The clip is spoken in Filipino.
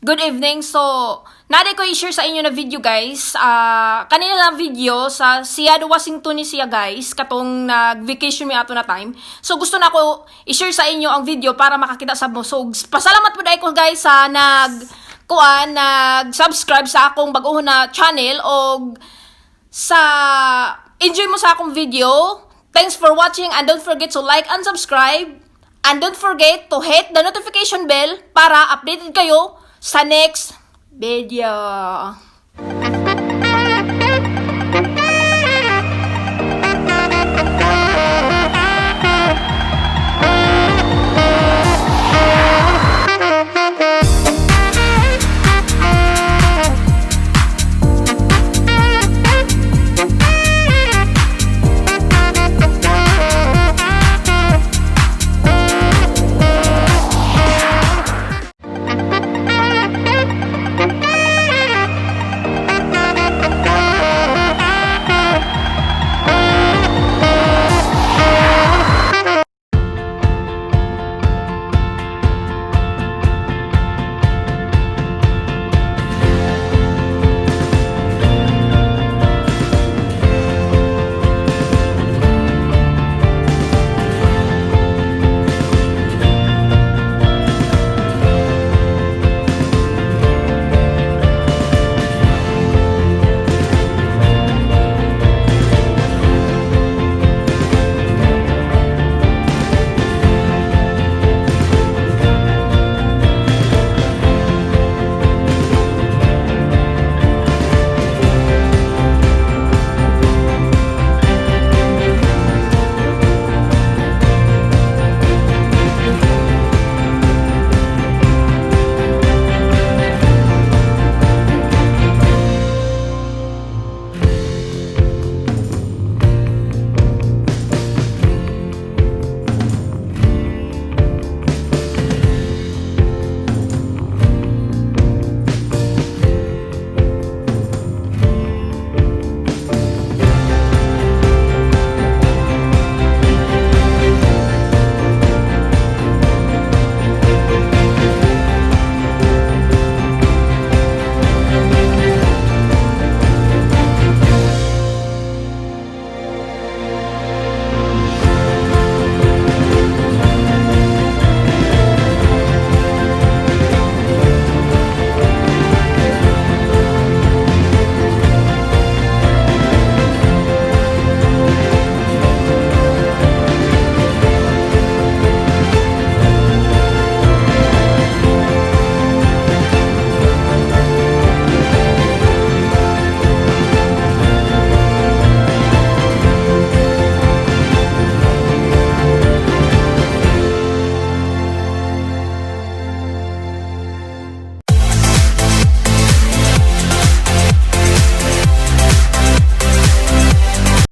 Good evening. So, nari ko i-share sa inyo na video guys. Kanina lang video sa Seattle, Washington ni siya guys. Katong nag-vacation mi ato na time. So, gusto na ko i-share sa inyo ang video para makakita sa mo. So, pasalamat po dahil ko guys sa nag-subscribe sa akong baguhon na channel o sa enjoy mo sa akong video. Thanks for watching and don't forget to like and subscribe. And don't forget to hit the notification bell para updated kayo sa next video.